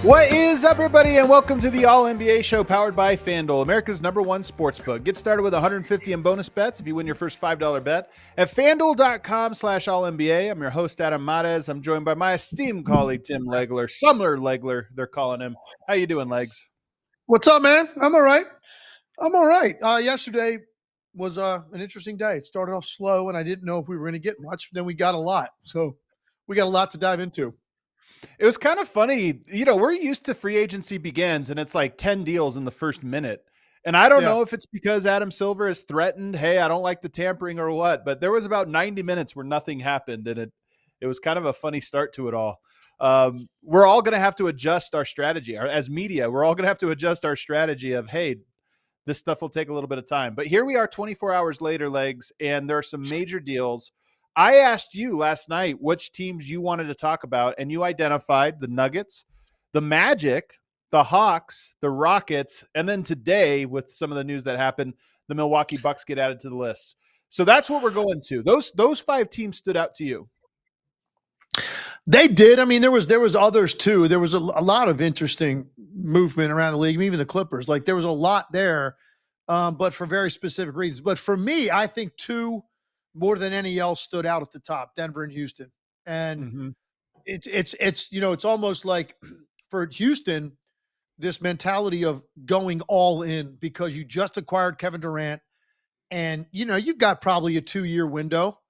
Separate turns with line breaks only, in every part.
What is up, everybody, and welcome to the All-NBA Show powered by FanDuel, America's #1 sportsbook. Get started with $150 in bonus bets if you win your first $5 bet at FanDuel.com/All-NBA. I'm your host, Adam Mares. I'm joined by my esteemed colleague, Tim Legler. Summer Legler, they're calling him. How you doing, Legs?
What's up, man? I'm all right. Yesterday was an interesting day. It started off slow, and I didn't know if we were going to get much. Then we got a lot. So we got a lot to dive into.
It was kind of funny. You know, we're used to free agency begins, and it's like 10 deals in the first minute. And I don't know if it's because Adam Silver has threatened, hey, I don't like the tampering or what, but there was about 90 minutes where nothing happened, and it was kind of a funny start to it all. We're all going to have to adjust our strategy. As media, we're all going to have to adjust our strategy of, hey, this stuff will take a little bit of time. But here we are 24 hours later, Legs, and there are some major deals. I asked you last night which teams you wanted to talk about, and you identified the Nuggets, the Magic, the Hawks, the Rockets, and then today, with some of the news that happened, the Milwaukee Bucks get added to the list. So that's what we're going to. Those five teams stood out to you.
They did. I mean, there was others too. There was a lot of interesting movement around the league, even the Clippers. Like there was a lot there, but for very specific reasons. But for me, I think two more than any else stood out at the top: Denver and Houston. And it's almost like for Houston, this mentality of going all in because you just acquired Kevin Durant, and you've got probably a 2-year window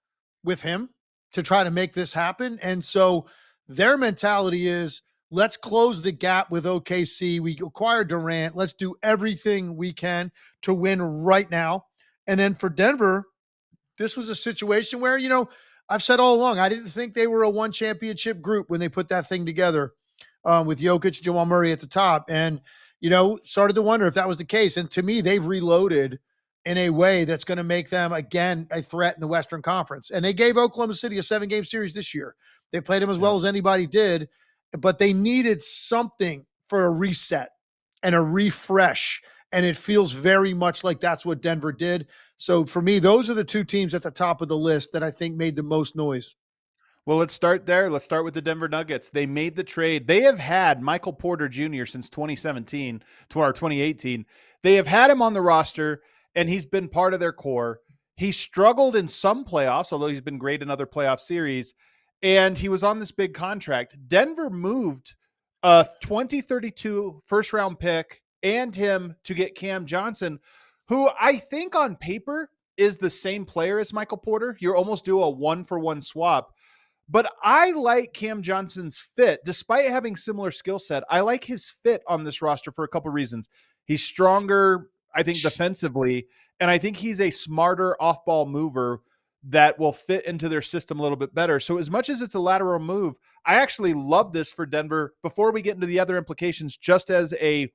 with him to try to make this happen. And so their mentality is, let's close the gap with OKC. We acquired Durant. Let's do everything we can to win right now. And then for Denver, this was a situation where, I've said all along, I didn't think they were a one championship group when they put that thing together with Jokic, Jamal Murray at the top. And, started to wonder if that was the case. And to me, they've reloaded in a way that's going to make them, again, a threat in the Western Conference. And they gave Oklahoma City a 7-game series this year. They played them as well as anybody did, but they needed something for a reset and a refresh. And it feels very much like that's what Denver did. So for me, those are the two teams at the top of the list that I think made the most noise.
Well, let's start there. Let's start with the Denver Nuggets. They made the trade. They have had Michael Porter Jr. since 2017 to our 2018. They have had him on the roster, and he's been part of their core. He struggled in some playoffs, although he's been great in other playoff series, and he was on this big contract. Denver moved a 2032 first-round pick and him to get Cam Johnson, who I think on paper is the same player as Michael Porter. You almost do a one-for-one swap. But I like Cam Johnson's fit. Despite having similar skill set, I like his fit on this roster for a couple reasons. He's stronger, I think, defensively, and I think he's a smarter off-ball mover that will fit into their system a little bit better. So as much as it's a lateral move, I actually love this for Denver before we get into the other implications, just as a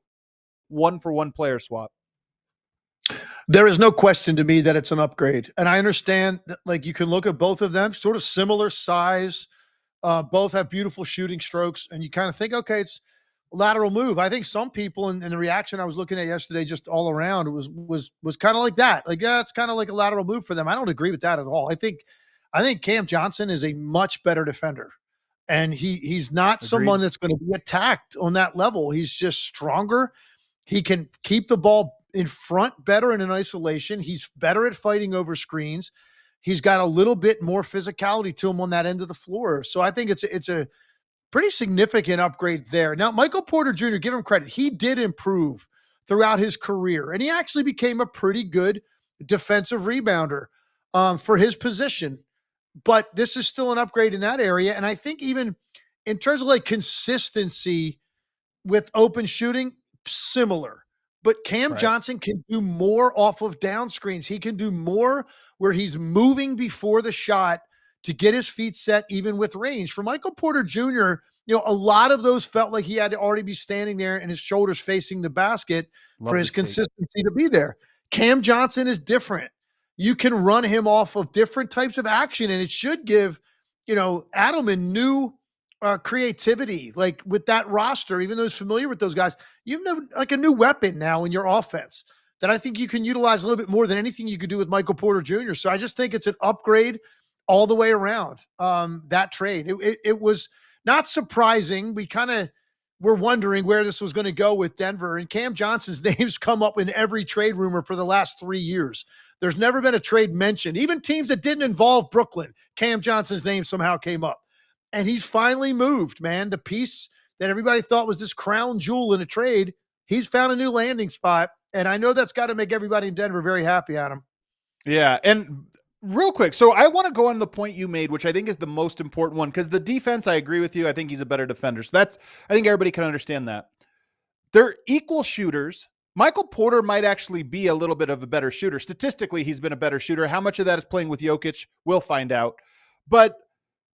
one-for-one player swap.
There is no question to me that it's an upgrade. And I understand that, like, you can look at both of them, sort of similar size. Both have beautiful shooting strokes. And you kind of think, okay, it's a lateral move. I think some people in the reaction I was looking at yesterday, just all around, was kind of like that. Like, yeah, it's kind of like a lateral move for them. I don't agree with that at all. I think Cam Johnson is a much better defender. And he's not
Agreed.
Someone that's going to be attacked on that level. He's just stronger. He can keep the ball in front better in an isolation. He's better at fighting over screens. He's got a little bit more physicality to him on that end of the floor. So I think it's a pretty significant upgrade there. Now, Michael Porter Jr., give him credit. He did improve throughout his career, and he actually became a pretty good defensive rebounder for his position. But this is still an upgrade in that area. And I think even in terms of like consistency with open shooting, similar. But Cam
Right.
Johnson can do more off of down screens. He can do more where he's moving before the shot to get his feet set, even with range. For Michael Porter Jr., a lot of those felt like he had to already be standing there and his shoulders facing the basket for
Love
his
this take.
consistency to be there. Cam Johnson is different. You can run him off of different types of action, and it should give, Adelman new creativity. Like with that roster, even though he's familiar with those guys, you have like a new weapon now in your offense that I think you can utilize a little bit more than anything you could do with Michael Porter Jr. So I just think it's an upgrade all the way around. That trade, it was not surprising. We kind of were wondering where this was going to go with Denver, and Cam Johnson's name's come up in every trade rumor for the last 3 years. There's never been a trade mentioned. Even teams that didn't involve Brooklyn, Cam Johnson's name somehow came up. And he's finally moved, man. The piece that everybody thought was this crown jewel in a trade, he's found a new landing spot. And I know that's got to make everybody in Denver very happy, Adam.
Yeah. And real quick, so I want to go on the point you made, which I think is the most important one, because the defense, I agree with you. I think he's a better defender. So I think everybody can understand that. They're equal shooters. Michael Porter might actually be a little bit of a better shooter. Statistically, he's been a better shooter. How much of that is playing with Jokic? We'll find out. But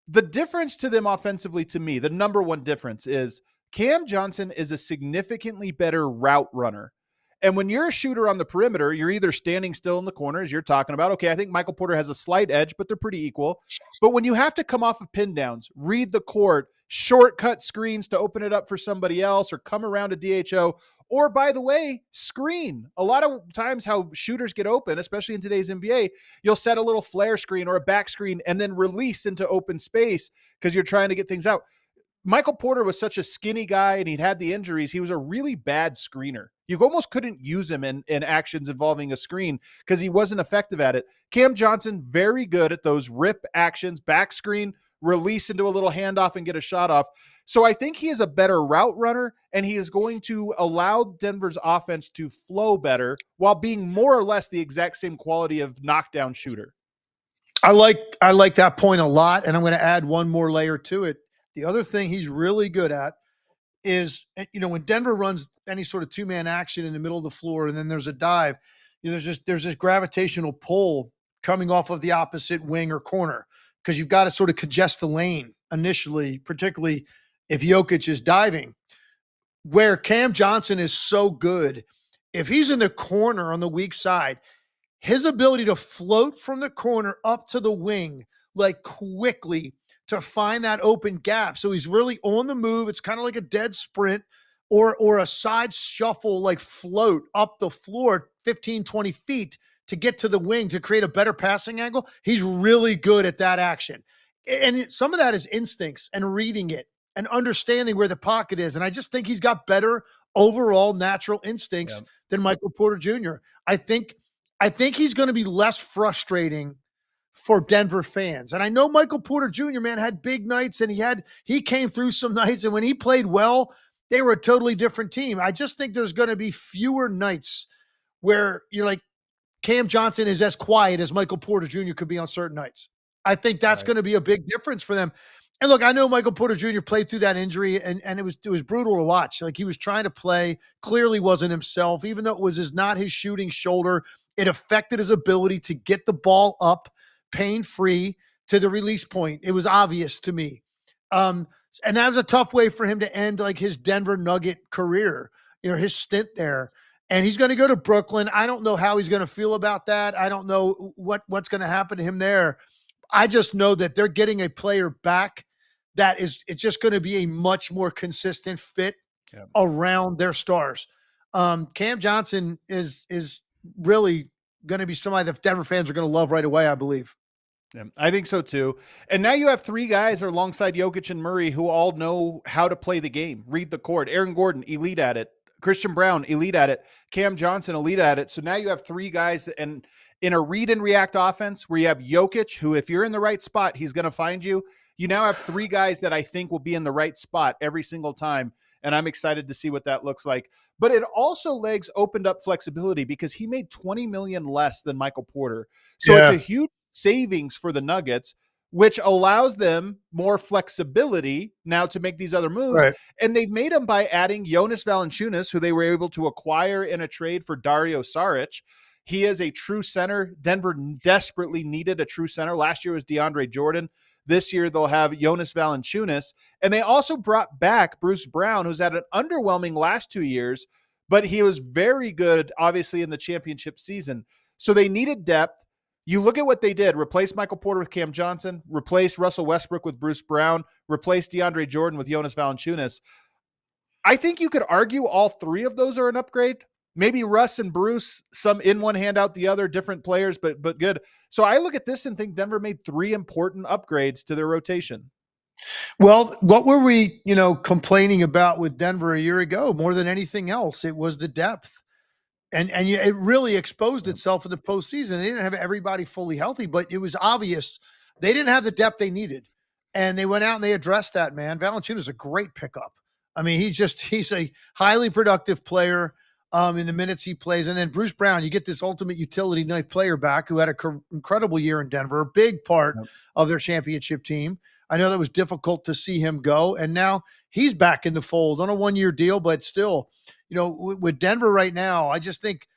the difference to them offensively, to me, the number one difference is Cam Johnson is a significantly better route runner. And when you're a shooter on the perimeter, you're either standing still in the corners, you're talking about, okay, I think Michael Porter has a slight edge, but they're pretty equal. But when you have to come off of pin downs, read the court, shortcut screens to open it up for somebody else, or come around a DHO, or by the way, screen. A lot of times how shooters get open, especially in today's NBA, you'll set a little flare screen or a back screen and then release into open space because you're trying to get things out. Michael Porter was such a skinny guy and he'd had the injuries. He was a really bad screener. You almost couldn't use him in actions involving a screen because he wasn't effective at it. Cam Johnson, very good at those rip actions, back screen, release into a little handoff and get a shot off. So I think he is a better route runner, and he is going to allow Denver's offense to flow better while being more or less the exact same quality of knockdown shooter.
I like that point a lot, and I'm going to add one more layer to it. The other thing he's really good at is, when Denver runs any sort of two-man action in the middle of the floor and then there's a dive, there's this gravitational pull coming off of the opposite wing or corner because you've got to sort of congest the lane initially, particularly if Jokic is diving. Where Cam Johnson is so good, if he's in the corner on the weak side, his ability to float from the corner up to the wing, like quickly, to find that open gap. So he's really on the move. It's kind of like a dead sprint or a side shuffle, like float up the floor 15, 20 feet to get to the wing to create a better passing angle. He's really good at that action. And some of that is instincts and reading it and understanding where the pocket is. And I just think he's got better overall natural instincts than Michael Porter Jr. I think he's going to be less frustrating for Denver fans. And I know Michael Porter Jr., man, had big nights and he came through some nights, and when he played well, they were a totally different team. I just think there's going to be fewer nights where you're like, Cam Johnson is as quiet as Michael Porter Jr. could be on certain nights. I think that's going to be a big difference for them. And look, I know Michael Porter Jr. played through that injury, and it was brutal to watch. Like, he was trying to play, clearly wasn't himself, even though it was not his shooting shoulder. It affected his ability to get the ball up pain-free to the release point. It was obvious to me. And that was a tough way for him to end like his Denver Nugget career, his stint there. And he's going to go to Brooklyn. I don't know how he's going to feel about that. I don't know what's going to happen to him there. I just know that they're getting a player back it's just going to be a much more consistent fit around their stars. Cam Johnson is really going to be somebody that Denver fans are going to love right away, I believe.
Yeah, I think so too. And now you have three guys alongside Jokic and Murray who all know how to play the game, read the court. Aaron Gordon, elite at it. Christian Brown, elite at it. Cam Johnson, elite at it. So now you have three guys and in a read and react offense where you have Jokic, who if you're in the right spot, he's going to find you. You now have three guys that I think will be in the right spot every single time. And I'm excited to see what that looks like. But it also opened up flexibility because he made $20 million less than Michael Porter. So it's a huge savings for the Nuggets, which allows them more flexibility now to make these other moves.
Right.
And they've made them by adding Jonas Valanciunas, who they were able to acquire in a trade for Dario Saric. He is a true center. Denver desperately needed a true center. Last year was DeAndre Jordan. This year they'll have Jonas Valanciunas. And they also brought back Bruce Brown, who's had an underwhelming last 2 years, but he was very good, obviously, in the championship season. So they needed depth. You look at what they did: replace Michael Porter with Cam Johnson, replace Russell Westbrook with Bruce Brown, replace DeAndre Jordan with Jonas Valanciunas. I think you could argue all three of those are an upgrade. Maybe Russ and Bruce, some in one hand out the other, different players, but good. So I look at this and think Denver made three important upgrades to their rotation.
Well, what were we, complaining about with Denver a year ago more than anything else? It was the depth. And it really exposed itself in the postseason. They didn't have everybody fully healthy, but it was obvious they didn't have the depth they needed. And they went out and they addressed that, man. Valanciunas is a great pickup. I mean, he's a highly productive player in the minutes he plays. And then Bruce Brown, you get this ultimate utility knife player back who had an incredible year in Denver, a big part of their championship team. I know that was difficult to see him go. And now he's back in the fold on a 1-year deal, but still, with Denver right now, I just think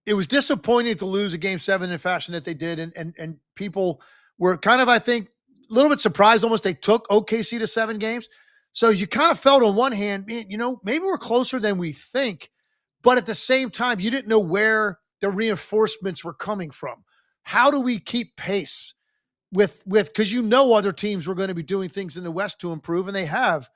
it was disappointing to lose a game 7 in fashion that they did. And people were kind of, I think, a little bit surprised almost they took OKC to 7 games. So you kind of felt on one hand, maybe we're closer than we think. But at the same time, you didn't know where the reinforcements were coming from. How do we keep pace with because other teams were going to be doing things in the West to improve, and they have.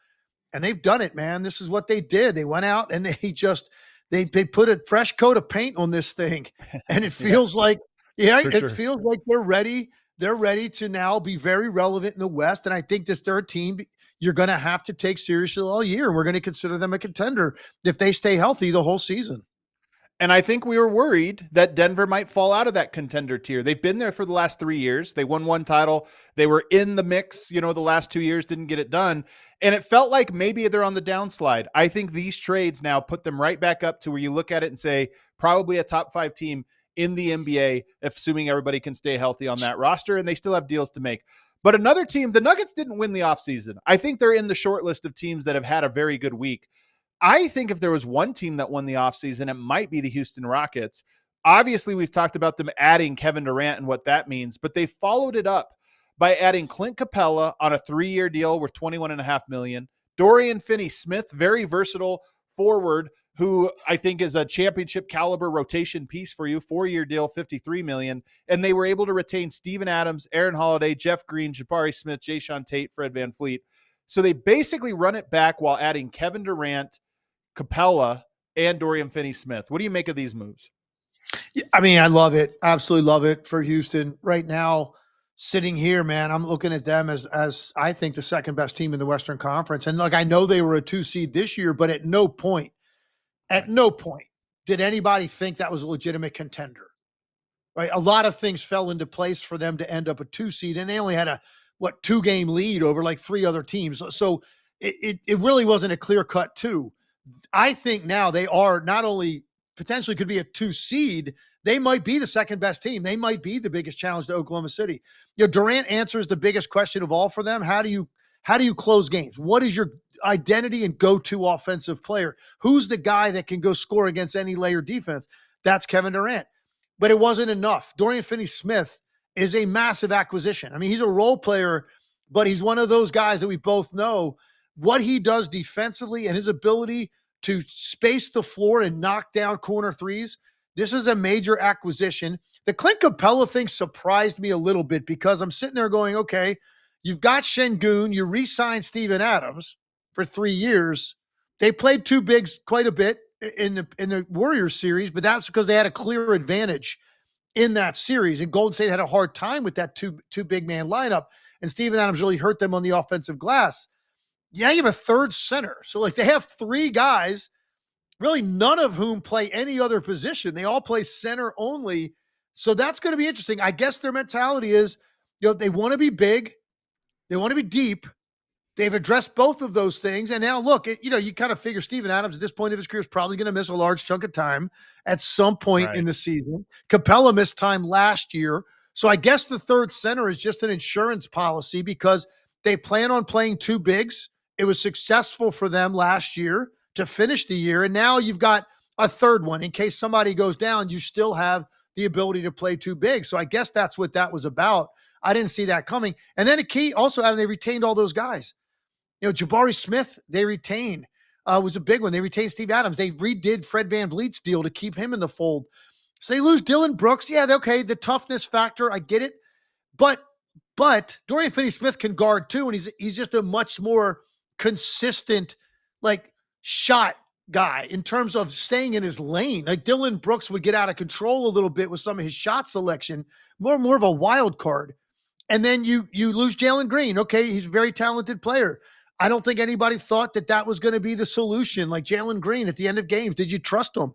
And they've done it, man. This is what they did. They went out and they put a fresh coat of paint on this thing. And it feels like, feels like they're ready. They're ready to now be very relevant in the West. And I think this third team, you're going to have to take seriously all year. We're going to consider them a contender if they stay healthy the whole season.
And I think we were worried that Denver might fall out of that contender tier. They've been there for the last 3 years. They won 1 title. They were in the mix, the last 2 years, didn't get it done. And it felt like maybe they're on the downslide. I think these trades now put them right back up to where you look at it and say, probably a top 5 team in the NBA, assuming everybody can stay healthy on that roster, and they still have deals to make. But another team, the Nuggets didn't win the offseason. I think they're in the short list of teams that have had a very good week. I think if there was one team that won the offseason, it might be the Houston Rockets. Obviously, we've talked about them adding Kevin Durant and what that means, but they followed it up by adding Clint Capella on a 3-year deal worth $21.5 million. Dorian Finney-Smith, very versatile forward, who I think is a championship caliber rotation piece for you, 4-year deal, $53 million. And they were able to retain Steven Adams, Aaron Holiday, Jeff Green, Jabari Smith, Jayshawn Tate, Fred VanVleet. So they basically run it back while adding Kevin Durant, Capella, and Dorian Finney-Smith. What do you make of these moves?
I mean, I love it. Absolutely love it for Houston. Right now, sitting here, man, I'm looking at them as I think the second best team in the Western Conference. And I know they were a 2 seed this year, but at no point did anybody think that was a legitimate contender. Right? A lot of things fell into place for them to end up a 2 seed, and they only had a 2-game lead over 3 other teams. So it really wasn't a clear-cut 2. I think now they are not only potentially could be a 2 seed, they might be the second best team. They might be the biggest challenge to Oklahoma City. Durant answers the biggest question of all for them. How do you close games? What is your identity and go-to offensive player? Who's the guy that can go score against any layer defense? That's Kevin Durant. But it wasn't enough. Dorian Finney-Smith is a massive acquisition. I mean, he's a role player, but he's one of those guys that we both know what he does defensively and his ability to space the floor and knock down corner threes. This is a major acquisition. The Clint Capella thing surprised me a little bit because I'm sitting there going, okay, you've got Şengün, you re-signed Steven Adams for 3 years. They played 2 bigs quite a bit in the Warriors series, but that's because they had a clear advantage in that series. And Golden State had a hard time with that two big man lineup. And Steven Adams really hurt them on the offensive glass. Yeah, you have a third center. So they have 3 guys, really none of whom play any other position. They all play center only. So that's going to be interesting. I guess their mentality is, they want to be big. They want to be deep. They've addressed both of those things. And now look, you kind of figure Steven Adams at this point of his career is probably going to miss a large chunk of time at some point in the season. Capella missed time last year. So I guess the third center is just an insurance policy because they plan on playing two bigs. It was successful for them last year to finish the year. And now you've got a third one. In case somebody goes down, you still have the ability to play two bigs. So I guess that's what that was about. I didn't see that coming. And then a key also, Adam, they retained all those guys. Jabari Smith, they retained, was a big one. They retained Steve Adams. They redid Fred VanVleet's deal to keep him in the fold. So they lose Dylan Brooks. Yeah, okay, the toughness factor, I get it. But Dorian Finney-Smith can guard too, and he's just a much more consistent, like, shot guy in terms of staying in his lane. Like Dylan Brooks would get out of control a little bit with some of his shot selection, more of a wild card. And then you lose Jalen Green. Okay, he's a very talented player. I don't think anybody thought that was going to be the solution. Like Jalen Green at the end of games, did you trust him?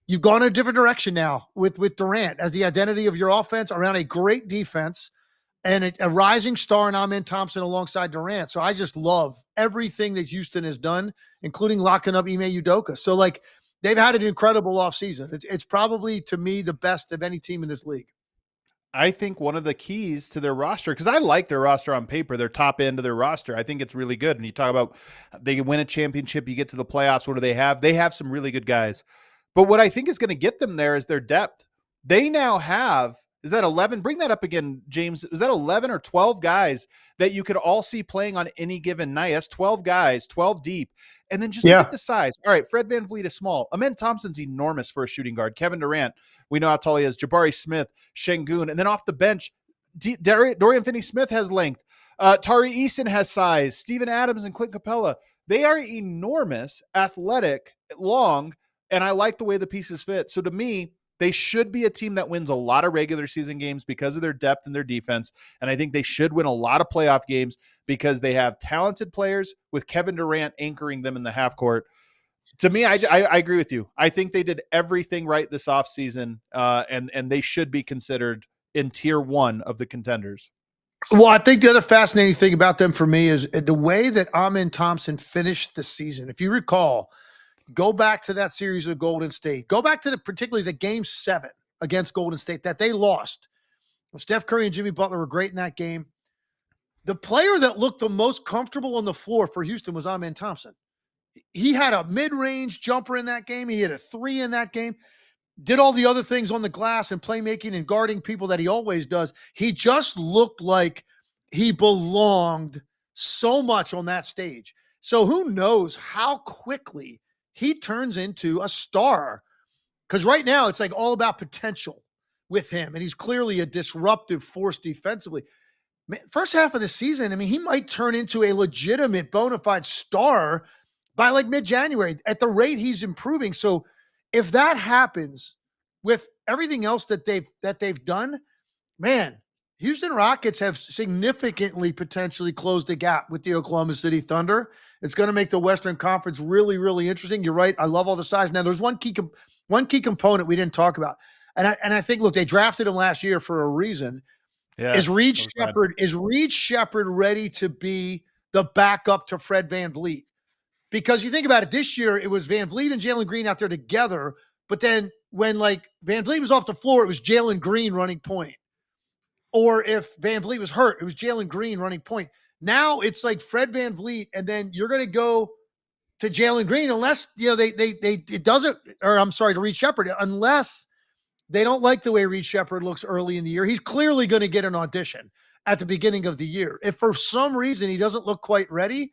You've gone a different direction now with Durant as the identity of your offense around a great defense and a rising star in Amen Thompson alongside Durant. So I just love everything that Houston has done, including locking up Ime Udoka. So, like, they've had an incredible offseason. It's probably, to me, the best of any team in this league.
I think one of the keys to their roster, because I like their roster on paper, their top end of their roster, I think it's really good. And you talk about they win a championship, you get to the playoffs, what do they have? They have some really good guys. But what I think is going to get them there is their depth. They now have, is that 11? Bring that up again, James. Is that 11 or 12 guys that you could all see playing on any given night? That's 12 guys, 12 deep. And then just look at the size. All right, Fred VanVleet is small. Amen Thompson's enormous for a shooting guard. Kevin Durant, we know how tall he is. Jabari Smith, Şengün. And then off the bench, Dorian Finney-Smith has length. Tari Eason has size. Steven Adams and Clint Capella. They are enormous, athletic, long, and I like the way the pieces fit. So to me, they should be a team that wins a lot of regular season games because of their depth and their defense. And I think they should win a lot of playoff games because they have talented players with Kevin Durant anchoring them in the half court. To me, I agree with you. I think they did everything right this offseason, and they should be considered in tier one of the contenders.
Well, I think the other fascinating thing about them for me is the way that Amen Thompson finished the season. If you recall, go back to that series with Golden State. Go back to particularly the game 7 against Golden State that they lost. Well, Steph Curry and Jimmy Butler were great in that game. The player that looked the most comfortable on the floor for Houston was Amen Thompson. He had a mid-range jumper in that game. He had a 3 in that game. Did all the other things on the glass and playmaking and guarding people that he always does. He just looked like he belonged so much on that stage. So who knows how quickly he turns into a star, because right now it's like all about potential with him, and he's clearly a disruptive force defensively. First half of the season, I mean, he might turn into a legitimate bona fide star by like mid-January at the rate he's improving. So if that happens with everything else that they've done, man, Houston Rockets have significantly potentially closed the gap with the Oklahoma City Thunder. It's going to make the Western Conference really, really interesting. You're right. I love all the size. Now, there's one key component we didn't talk about. And I think, look, they drafted him last year for a reason. Yes, is Reed Shepherd ready to be the backup to Fred VanVleet? Because you think about it, this year it was VanVleet and Jalen Green out there together. But then when like VanVleet was off the floor, it was Jalen Green running point. Or if VanVleet was hurt, it was Jalen Green running point. Now it's like Fred VanVleet, and then you're going to go to Jalen Green unless, to Reed Shepherd, unless they don't like the way Reed Shepherd looks early in the year. He's clearly going to get an audition at the beginning of the year. If for some reason he doesn't look quite ready,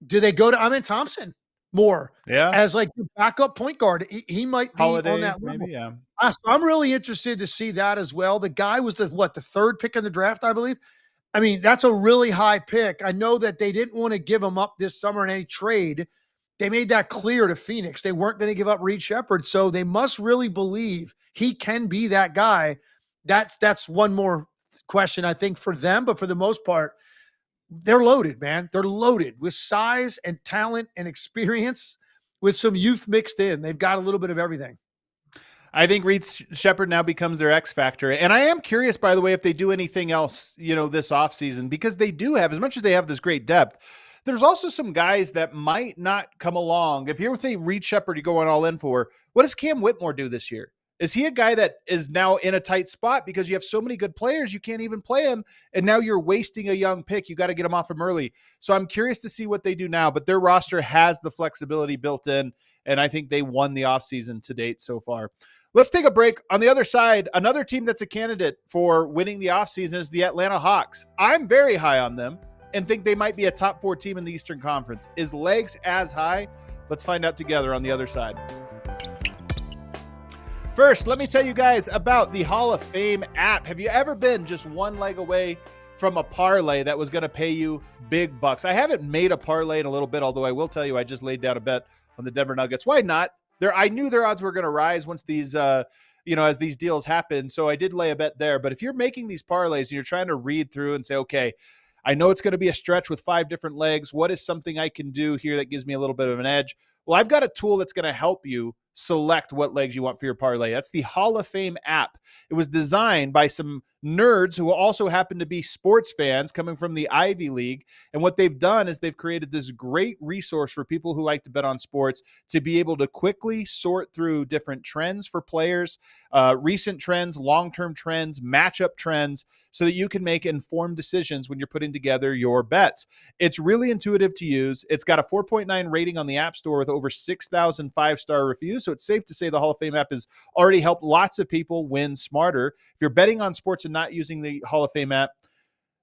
do they go to Amen Thompson more as like the backup point guard? He might be on that level.
Maybe, yeah.
So I'm really interested to see that as well. The guy was the third pick in the draft, I believe. I mean, that's a really high pick. I know that they didn't want to give him up this summer in any trade. They made that clear to Phoenix. They weren't going to give up Reed Shepherd, so they must really believe he can be that guy. That's one more question, I think, for them. But for the most part, they're loaded, man. They're loaded with size and talent and experience with some youth mixed in. They've got a little bit of everything.
I think Reed Shepherd now becomes their X factor. And I am curious, by the way, if they do anything else, this offseason, because they do have, as much as they have this great depth, there's also some guys that might not come along. If you're with Reed Shepherd, you're going all in for, what does Cam Whitmore do this year? Is he a guy that is now in a tight spot because you have so many good players, you can't even play him, and now you're wasting a young pick. You got to get him off him early. So I'm curious to see what they do now, but their roster has the flexibility built in, and I think they won the offseason to date so far. Let's take a break. On the other side, another team that's a candidate for winning the offseason is the Atlanta Hawks. I'm very high on them and think they might be a top 4 team in the Eastern Conference. Is Legs as high? Let's find out together on the other side. First, let me tell you guys about the Hall of Fame app. Have you ever been just one leg away from a parlay that was going to pay you big bucks? I haven't made a parlay in a little bit, although I will tell you I just laid down a bet on the Denver Nuggets. Why not? I knew their odds were going to rise once these, as these deals happen. So I did lay a bet there. But if you're making these parlays and you're trying to read through and say, okay, I know it's going to be a stretch with 5 different legs. What is something I can do here that gives me a little bit of an edge? Well, I've got a tool that's going to help you select what legs you want for your parlay. That's the Hall of Fame app. It was designed by some nerds who also happen to be sports fans coming from the Ivy League. And what they've done is they've created this great resource for people who like to bet on sports to be able to quickly sort through different trends for players, recent trends, long-term trends, matchup trends, so that you can make informed decisions when you're putting together your bets. It's really intuitive to use. It's got a 4.9 rating on the App Store with over 6,000 5-star reviews. So it's safe to say the Hall of Fame app has already helped lots of people win smarter. If you're betting on sports and not using the Hall of Fame app,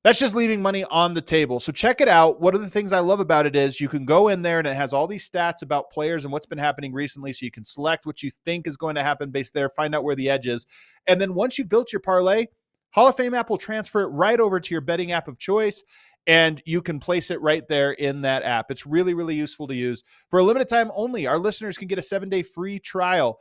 that's just leaving money on the table. So check it out. One of the things I love about it is you can go in there and it has all these stats about players and what's been happening recently. So you can select what you think is going to happen based there, find out where the edge is. And then once you've built your parlay, Hall of Fame app will transfer it right over to your betting app of choice, and you can place it right there in that app. It's really, really useful to use. For a limited time only, our listeners can get a 7-day free trial,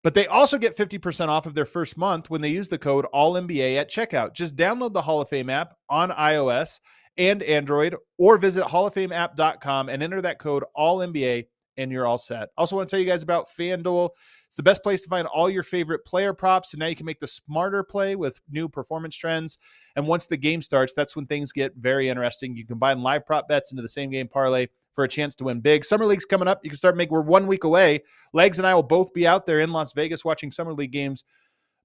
but they also get 50% off of their first month when they use the code ALLNBA at checkout. Just download the Hall of Fame app on iOS and Android, or visit halloffameapp.com and enter that code ALLNBA, and you're all set. Also want to tell you guys about FanDuel. It's the best place to find all your favorite player props, and now you can make the smarter play with new performance trends. And once the game starts, that's when things get very interesting. You combine live prop bets into the same game parlay for a chance to win big. Summer League's coming up. You can start making. We're 1 week away. Legs and I will both be out there in Las Vegas watching Summer League games.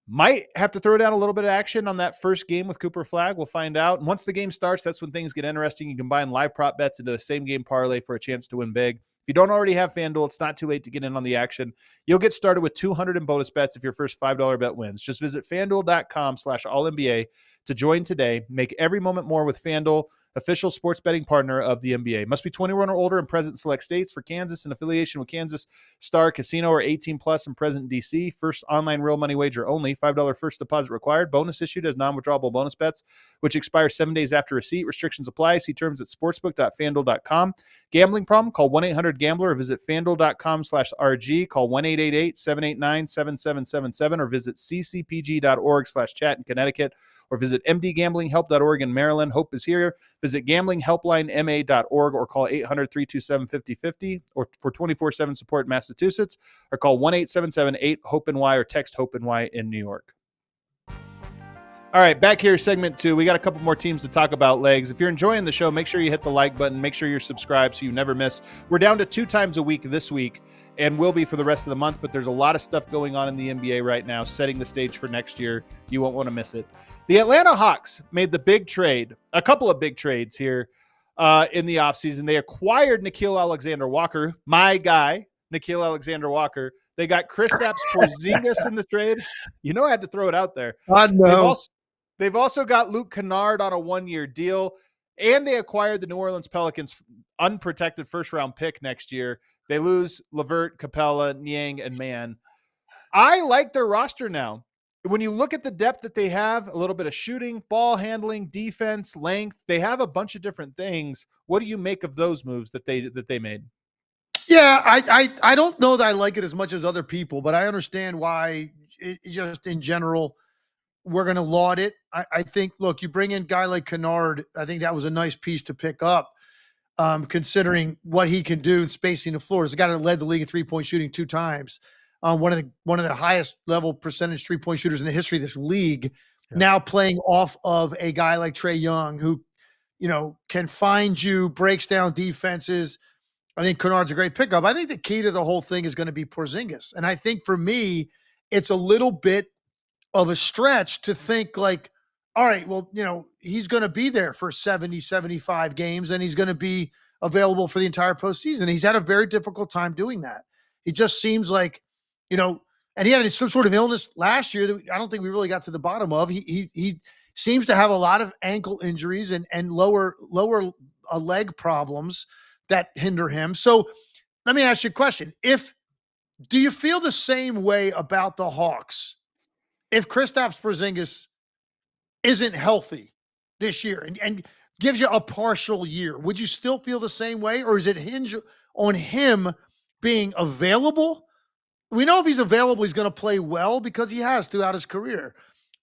Might have to throw down a little bit of action on that first game with Cooper Flag. We'll find out. And once the game starts, that's when things get interesting. You combine live prop bets into the same game parlay for a chance to win big. If you don't already have FanDuel, it's not too late to get in on the action. You'll get started with $200 in bonus bets if your first $5 bet wins. Just visit FanDuel.com/AllNBA to join today. Make every moment more with FanDuel, official sports betting partner of the NBA. Must be 21 or older and present in select states. For Kansas, in affiliation with Kansas Star Casino, or 18 plus and present in D.C. First online real money wager only. $5 first deposit required. Bonus issued as non-withdrawable bonus bets, which expire 7 days after receipt. Restrictions apply. See terms at sportsbook.fanduel.com. Gambling problem? Call 1-800-GAMBLER or visit fanduel.com/RG. Call 1-888-789-7777 or visit ccpg.org/chat in Connecticut, or visit mdgamblinghelp.org in Maryland. Hope is here. Visit gamblinghelplinema.org or call 800-327-5050 or for 24/7 support in Massachusetts, or call 1-877-8-HOPE-NY or text HOPE-NY in New York. All right, back here, segment 2. We got a couple more teams to talk about, Legs. If you're enjoying the show, make sure you hit the like button. Make sure you're subscribed so you never miss. We're down to 2 times a week this week, and will be for the rest of the month, but there's a lot of stuff going on in the NBA right now, setting the stage for next year. You won't want to miss it. The Atlanta Hawks made the big trade, a couple of big trades here in the offseason. They acquired Nickeil Alexander-Walker, my guy, Nickeil Alexander-Walker. They got Kristaps Porzingis in the trade. You know I had to throw it out there.
I know.
They've also got Luke Kennard on a 1-year deal, and they acquired the New Orleans Pelicans unprotected first-round pick next year. They lose Levert, Capella, Niang, and Mann. I like their roster now. When you look at the depth that they have, a little bit of shooting, ball handling, defense, length, they have a bunch of different things. What do you make of those moves that they made?
Yeah, I don't know that I like it as much as other people, but I understand why. Just in general, we're going to laud it. I think, look, you bring in a guy like Kennard. I think that was a nice piece to pick up, considering what he can do in spacing the floor. He's a guy that led the league in 3-point shooting 2 times. One of the highest level percentage 3-point shooters in the history of this league. Yeah. Now playing off of a guy like Trae Young, who, can find you, breaks down defenses. I think Kennard's a great pickup. I think the key to the whole thing is going to be Porzingis. And I think for me, it's a little bit of a stretch to think like, all right, well, he's going to be there for 70, 75 games and he's going to be available for the entire postseason. He's had a very difficult time doing that. It just seems like, and he had some sort of illness last year that I don't think we really got to the bottom of. He seems to have a lot of ankle injuries and lower leg problems that hinder him. So let me ask you a question. Do you feel the same way about the Hawks if Kristaps Porzingis isn't healthy this year and gives you a partial year? Would you still feel the same way, or is it hinge on him being available? We know if he's available, he's going to play well because he has throughout his career.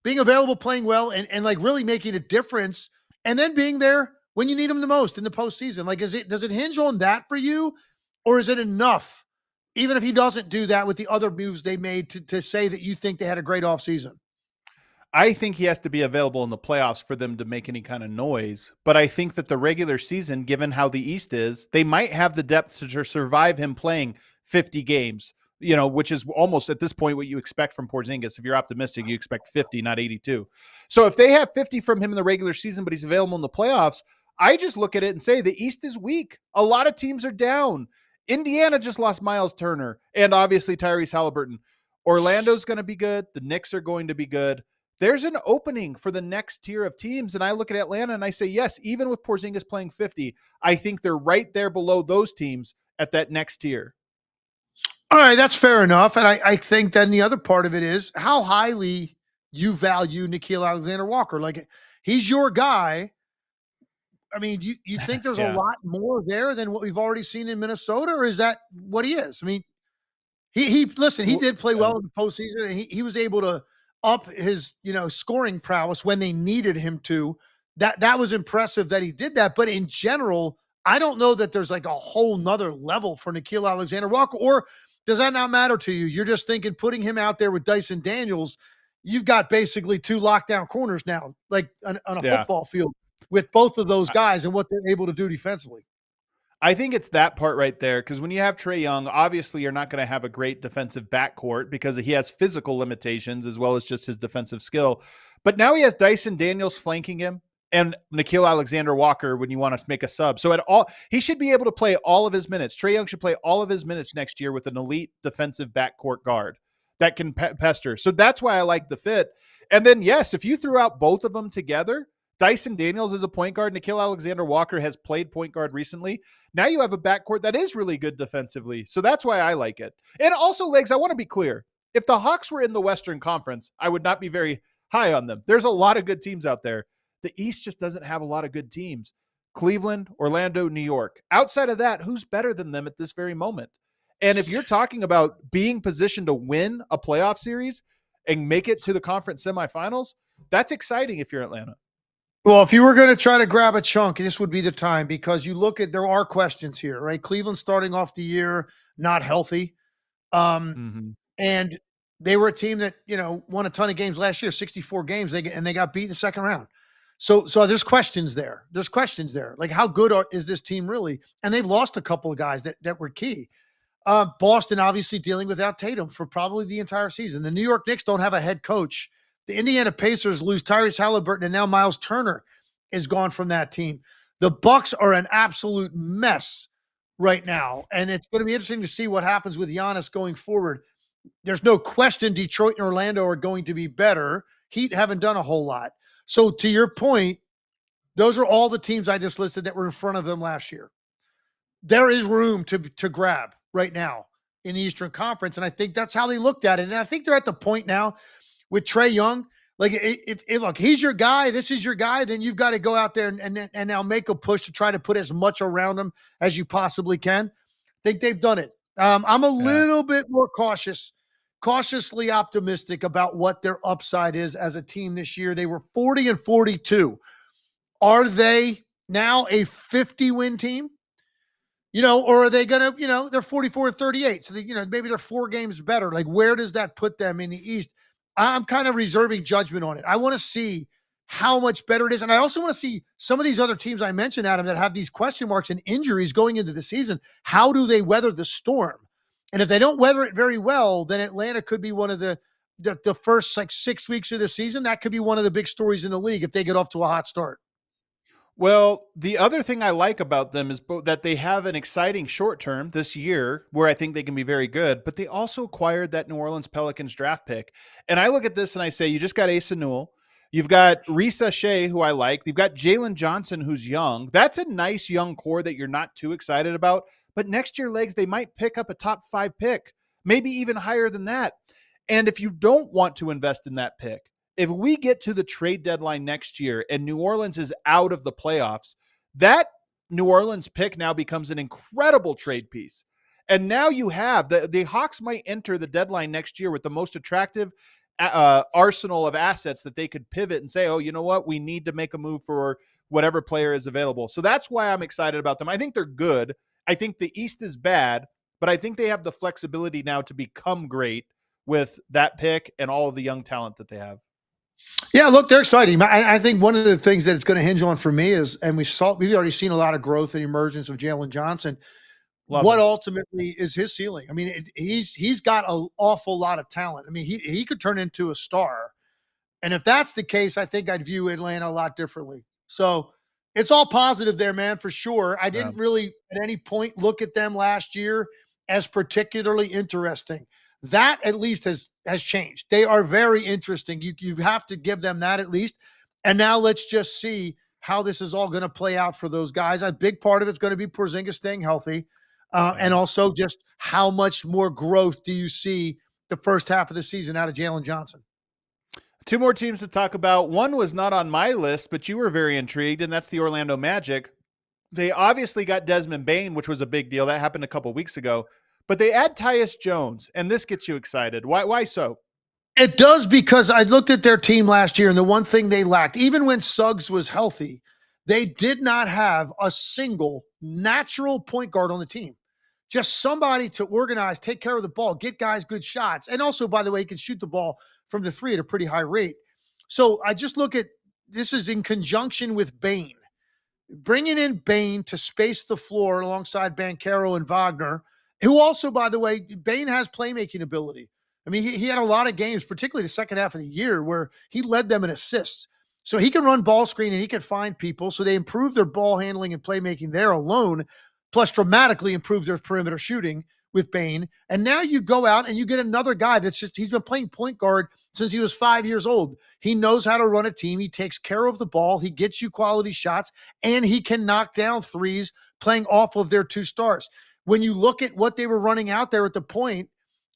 Being available, playing well, and like really making a difference, and then being there when you need him the most in the postseason. Like, does it hinge on that for you, or is it enough, even if he doesn't do that with the other moves they made, to say that you think they had a great offseason?
I think he has to be available in the playoffs for them to make any kind of noise. But I think that the regular season, given how the East is, they might have the depth to survive him playing 50 games, which is almost at this point what you expect from Porzingis. If you're optimistic, you expect 50, not 82. So if they have 50 from him in the regular season, but he's available in the playoffs, I just look at it and say the East is weak. A lot of teams are down. Indiana just lost Myles Turner and obviously Tyrese Halliburton. Orlando's going to be good. The Knicks are going to be good. There's an opening for the next tier of teams. And I look at Atlanta and I say, yes, even with Porzingis playing 50, I think they're right there below those teams at that next tier.
All right, that's fair enough. And I think then the other part of it is how highly you value Nickeil Alexander-Walker. Like, he's your guy. I mean, you think there's a lot more there than what we've already seen in Minnesota, or is that what he is? I mean, he did play well in the postseason, and he was able to up his, scoring prowess when they needed him to. That was impressive that he did that. But in general, I don't know that there's like a whole nother level for Nickeil Alexander-Walker, or does that not matter to you? You're just thinking putting him out there with Dyson Daniels, you've got basically two lockdown corners now, like on a football field, with both of those guys and what they're able to do defensively.
I think it's that part right there, because when you have Trae Young, obviously you're not going to have a great defensive backcourt because he has physical limitations as well as just his defensive skill. But now he has Dyson Daniels flanking him and Nickeil Alexander-Walker when you want to make a sub. So he should be able to play all of his minutes. Trae Young should play all of his minutes next year with an elite defensive backcourt guard that can pester. So that's why I like the fit. And then, yes, if you threw out both of them together, Dyson Daniels is a point guard. Nickeil Alexander-Walker has played point guard recently. Now you have a backcourt that is really good defensively. So that's why I like it. And also, Legs, I want to be clear. If the Hawks were in the Western Conference, I would not be very high on them. There's a lot of good teams out there. The East just doesn't have a lot of good teams. Cleveland, Orlando, New York. Outside of that, who's better than them at this very moment? And if you're talking about being positioned to win a playoff series and make it to the conference semifinals, that's exciting if you're Atlanta.
Well, if you were going to try to grab a chunk, this would be the time, because you look at, there are questions here, right? Cleveland starting off the year not healthy. And they were a team that, won a ton of games last year, 64 games, and they got beat in the second round. So there's questions there. Like, how good is this team really? And they've lost a couple of guys that were key. Boston obviously dealing without Tatum for probably the entire season. The New York Knicks don't have a head coach. The Indiana Pacers lose Tyrese Halliburton, and now Myles Turner is gone from that team. The Bucks are an absolute mess right now, and it's going to be interesting to see what happens with Jonas going forward. There's no question Detroit and Orlando are going to be better. Heat haven't done a whole lot. So to your point, those are all the teams I just listed that were in front of them last year. There is room to grab right now in the Eastern Conference, and I think that's how they looked at it. And I think they're at the point now with Trae Young, like, look, he's your guy, this is your guy, then you've got to go out there and now make a push to try to put as much around him as you possibly can. I think they've done it. I'm a little bit more cautiously optimistic about what their upside is as a team this year. They were 40-42. Are they now a 50-win team? Or are they going to, they're 44-38. So, maybe they're 4 games better. Like, where does that put them in the East? I'm kind of reserving judgment on it. I want to see how much better it is. And I also want to see some of these other teams I mentioned, Adam, that have these question marks and injuries going into the season. How do they weather the storm? And if they don't weather it very well, then Atlanta could be one of the the first like 6 weeks of the season, that could be one of the big stories in the league if they get off to a hot start.
Well, the other thing I like about them is that they have an exciting short term this year where I think they can be very good, but they also acquired that New Orleans Pelicans draft pick. And I look at this and I say, you just got Asa Newell. You've got Risa Shea, who I like. You've got Jalen Johnson, who's young. That's a nice young core that you're not too excited about. But next year, legs, they might pick up a top 5 pick, maybe even higher than that. And if you don't want to invest in that pick, if we get to the trade deadline next year and New Orleans is out of the playoffs, that New Orleans pick now becomes an incredible trade piece. And now you have the Hawks might enter the deadline next year with the most attractive arsenal of assets that they could pivot and say, oh, you know what? We need to make a move for whatever player is available. So that's why I'm excited about them. I think they're good. I think the East is bad, but I think they have the flexibility now to become great with that pick and all of the young talent that they have.
Yeah, look, they're exciting. I think one of the things that it's going to hinge on for me is, and we've already seen a lot of growth and emergence of Jalen Johnson.
Love
what
him.
ultimately is his ceiling? I mean, he's got an awful lot of talent. I mean, he could turn into a star. And if that's the case, I think I'd view Atlanta a lot differently. So it's all positive there, man, for sure. I didn't really at any point look at them last year as particularly interesting. That at least has changed. They are very interesting. You have to give them that at least. And now let's just see how this is all going to play out for those guys. A big part of it's going to be Porzingis staying healthy. And also just how much more growth do you see the first half of the season out of Jalen Johnson?
Two more teams to talk about. One was not on my list, but you were very intrigued, and that's the Orlando Magic. They obviously got Desmond Bane, which was a big deal. That happened a couple weeks ago. But they add Tyus Jones, and this gets you excited. Why so?
It does, because I looked at their team last year, and the one thing they lacked, even when Suggs was healthy, they did not have a single natural point guard on the team. Just somebody to organize, take care of the ball, get guys good shots. And also, by the way, he can shoot the ball from the three at a pretty high rate. So I just look at this is in conjunction with Bane. Bringing in Bane to space the floor alongside Banchero and Wagner, who also, by the way, Bane has playmaking ability. I mean, he had a lot of games, particularly the second half of the year, where he led them in assists. So he can run ball screen and he can find people. So they improve their ball handling and playmaking there alone, plus dramatically improves their perimeter shooting with Bane. And now you go out and you get another guy he's been playing point guard since he was 5 years old. He knows how to run a team. He takes care of the ball. He gets you quality shots, and he can knock down threes playing off of their two stars. When you look at what they were running out there at the point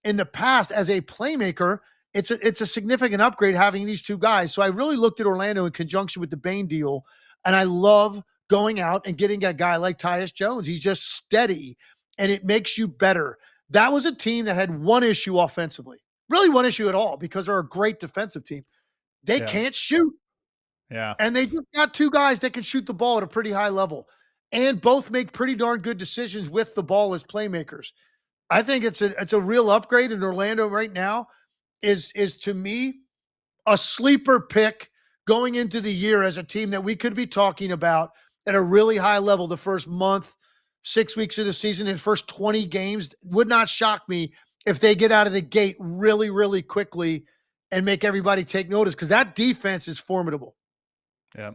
in the past as a playmaker, it's a significant upgrade having these two guys. So I really looked at Orlando in conjunction with the Bane deal, and I love going out and getting a guy like Tyus Jones. He's just steady, and it makes you better. That was a team that had one issue offensively, really one issue at all, because they're a great defensive team. They can't shoot.
Yeah.
And they just got two guys that can shoot the ball at a pretty high level and both make pretty darn good decisions with the ball as playmakers. I think it's a real upgrade in Orlando right now is to me a sleeper pick going into the year as a team that we could be talking about at a really high level the first month, 6 weeks of the season, and first 20 games. Would not shock me if they get out of the gate really, really quickly and make everybody take notice, because that defense is formidable.
Yeah.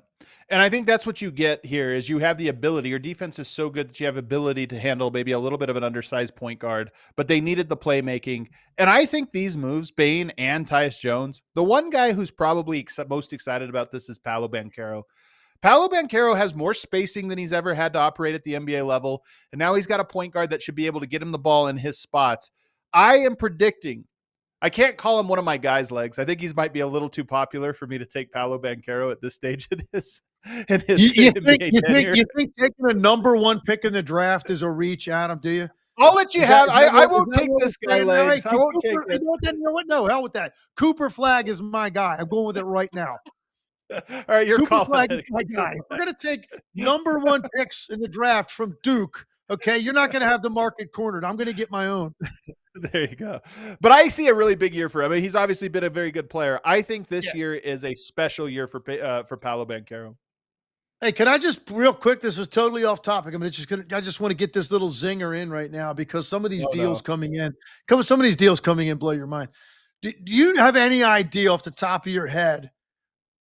And I think that's what you get here is you have the ability. Your defense is so good that you have ability to handle maybe a little bit of an undersized point guard, but they needed the playmaking. And I think these moves, Bane and Tyus Jones, the one guy who's probably most excited about this is Paolo Banchero. Paolo Banchero has more spacing than he's ever had to operate at the NBA level, and now he's got a point guard that should be able to get him the ball in his spots. I am predicting, I can't call him one of my guys' legs. I think he might be a little too popular for me to take Paolo Banchero at this stage in his
You think taking a number one pick in the draft is a reach, Adam? Do you?
I'll let you have. I won't take this guy legs. I won't take it.
You know what? No, hell with that. Cooper Flagg is my guy. I'm going with it right now.
All right, you're
Cooper
calling
Flagg
it.
is my guy. If we're going to take number one picks in the draft from Duke, okay, you're not going to have the market cornered. I'm going to get my own.
There you go. But I see a really big year for him. I mean, he's obviously been a very good player. I think this year is a special year for Paolo Banchero.
Hey, can I just real quick? This is totally off topic. I just want to get this little zinger in right now because some of these deals coming in blow your mind. Do you have any idea off the top of your head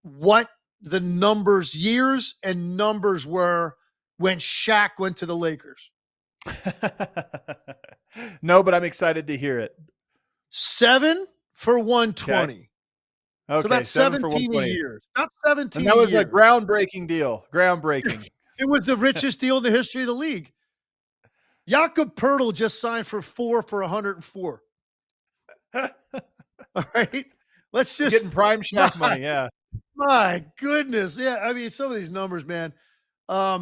what the years and numbers were when Shaq went to the Lakers?
No, but I'm excited to hear it.
7 for 120.
Okay,
So that's
7 for
17 a
120.
year. Not 17
And that was
a
a
year.
groundbreaking deal. Groundbreaking.
It was the richest deal in the history of the league. Jakob Poeltl just signed for 4 for 104. All right. Let's just
Getting prime Shaq money. Yeah.
My goodness. Yeah. I mean, some of these numbers, man. I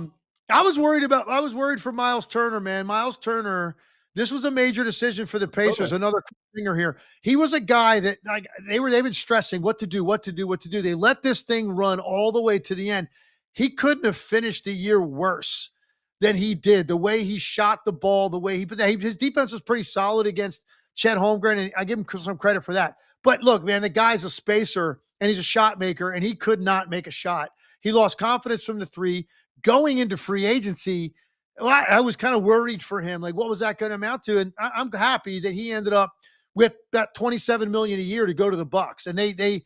was worried for Myles Turner, man. Myles Turner, this was a major decision for the Pacers.
Totally.
Another finger here. He was a guy that like they've been stressing what to do. They let this thing run all the way to the end. He couldn't have finished the year worse than he did. The way he shot the ball, the way his defense was pretty solid against Chet Holmgren, and I give him some credit for that. But look, man, the guy's a spacer and he's a shot maker, and he could not make a shot. He lost confidence from the three. Going into free agency, I was kind of worried for him. Like, what was that going to amount to? And I'm happy that he ended up with that $27 million a year to go to the Bucks. And the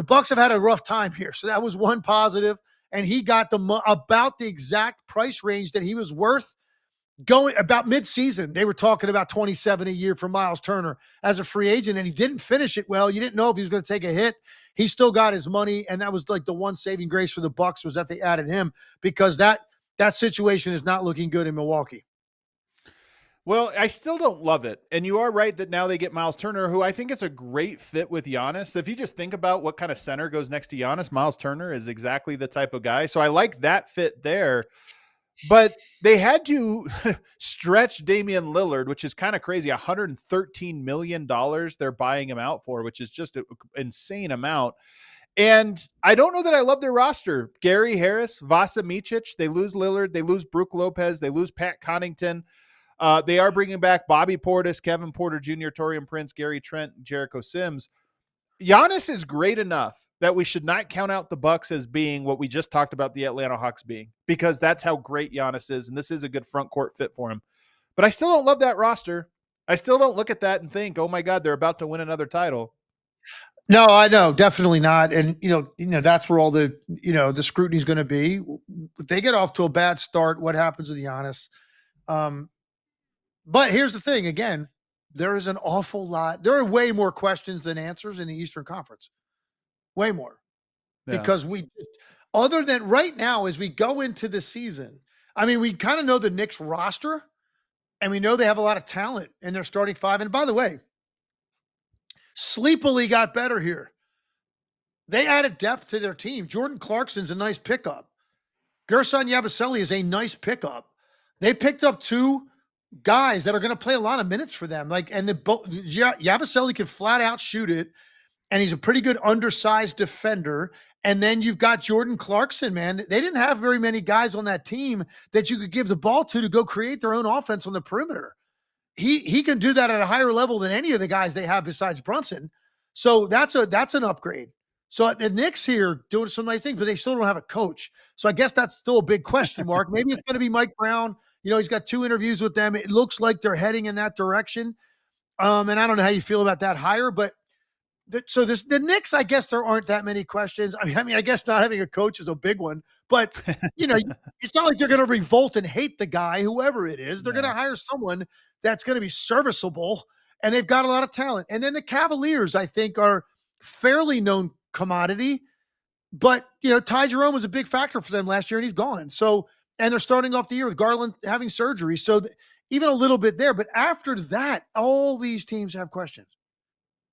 Bucks have had a rough time here, so that was one positive. And he got about the exact price range that he was worth. Going about mid-season, they were talking about 27 a year for Myles Turner as a free agent, and he didn't finish it well. You didn't know if he was going to take a hit. He still got his money, and that was like the one saving grace for the Bucks was that they added him, because that situation is not looking good in Milwaukee.
Well, I still don't love it. And you are right that now they get Myles Turner, who I think is a great fit with Giannis. If you just think about what kind of center goes next to Giannis, Myles Turner is exactly the type of guy. So I like that fit there. But they had to stretch Damian Lillard, which is kind of crazy. $113 million they're buying him out for, which is just an insane amount. And I don't know that I love their roster. Gary Harris, Vasa Micic, they lose Lillard, they lose Brook Lopez, they lose Pat Connaughton. They are bringing back Bobby Portis, Kevin Porter Jr., Taurean Prince, Gary Trent, Jericho Sims. Giannis is great enough that we should not count out the Bucks as being what we just talked about the Atlanta Hawks being, because that's how great Giannis is, and this is a good front court fit for him. But I still don't love that roster. I still don't look at that and think, oh my God, they're about to win another title.
No, I know, definitely not. And that's where all the the scrutiny is going to be. If they get off to a bad start, what happens with Giannis? But here's the thing. Again, there is an awful lot. There are way more questions than answers in the Eastern Conference. Way more. Yeah. Because other than right now, as we go into the season, I mean, we kind of know the Knicks roster, and we know they have a lot of talent in their starting five. And by the way, sleepily got better here. They added depth to their team. Jordan Clarkson's a nice pickup. Gerson Yabusele is a nice pickup. They picked up two guys that are going to play a lot of minutes for them. Yabusele can flat out shoot it, and he's a pretty good undersized defender. And then you've got Jordan Clarkson, man. They didn't have very many guys on that team that you could give the ball to go create their own offense on the perimeter. He can do that at a higher level than any of the guys they have besides Brunson. So that's an upgrade. So the Knicks here doing some nice things, but they still don't have a coach. So I guess that's still a big question mark. Maybe it's going to be Mike Brown. He's got 2 interviews with them. It looks like they're heading in that direction. And I don't know how you feel about that hire, but the Knicks, I guess there aren't that many questions. I mean, I guess not having a coach is a big one, but it's not like they're going to revolt and hate the guy, whoever it is. They're going to hire someone that's going to be serviceable, and they've got a lot of talent. And then the Cavaliers, I think, are fairly known commodity, but Ty Jerome was a big factor for them last year, and he's gone. So, and they're starting off the year with Garland having surgery. So even a little bit there, but after that, all these teams have questions.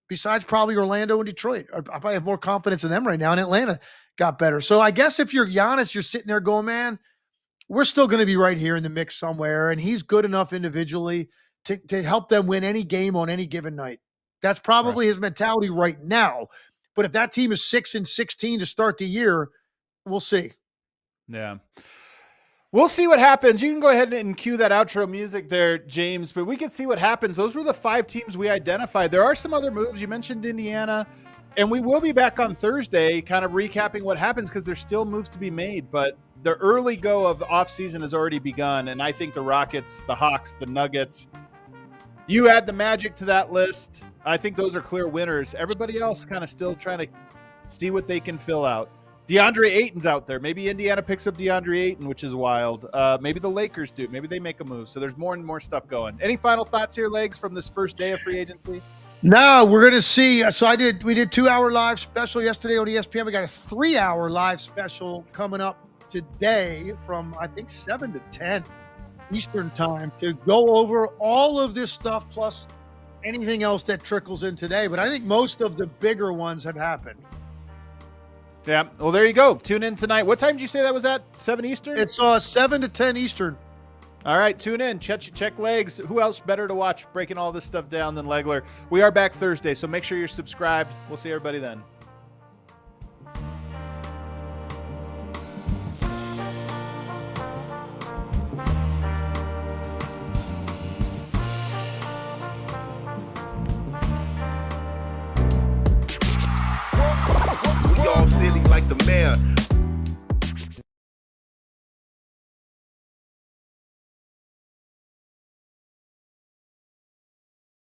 Besides probably Orlando and Detroit. I probably have more confidence in them right now, and Atlanta got better. So I guess if you're Giannis, you're sitting there going, man, we're still going to be right here in the mix somewhere, and he's good enough individually to help them win any game on any given night. That's probably his mentality right now. But if that team is 6-16 to start the year, we'll see.
Yeah. We'll see what happens. You can go ahead and cue that outro music there, James, but we can see what happens. Those were the 5 teams we identified. There are some other moves. You mentioned Indiana, and we will be back on Thursday kind of recapping what happens because there's still moves to be made, but the early go of the offseason has already begun, and I think the Rockets, the Hawks, the Nuggets, you add the Magic to that list. I think those are clear winners. Everybody else kind of still trying to see what they can fill out. DeAndre Ayton's out there. Maybe Indiana picks up DeAndre Ayton, which is wild. Maybe the Lakers do. Maybe they make a move. So there's more and more stuff going. Any final thoughts here, Legs, from this first day of free agency?
No, we're going to see. So we did 2-hour live special yesterday on ESPN. We got a 3-hour live special coming up today from, I think, 7 to 10 Eastern time to go over all of this stuff plus anything else that trickles in today. But I think most of the bigger ones have happened.
Yeah. Well, there you go. Tune in tonight. What time did you say that was at? 7 Eastern?
It's 7 to 10 Eastern.
All right. Tune in. Check Legs. Who else better to watch breaking all this stuff down than Legler? We are back Thursday, so make sure you're subscribed. We'll see everybody then.
All silly like the mayor.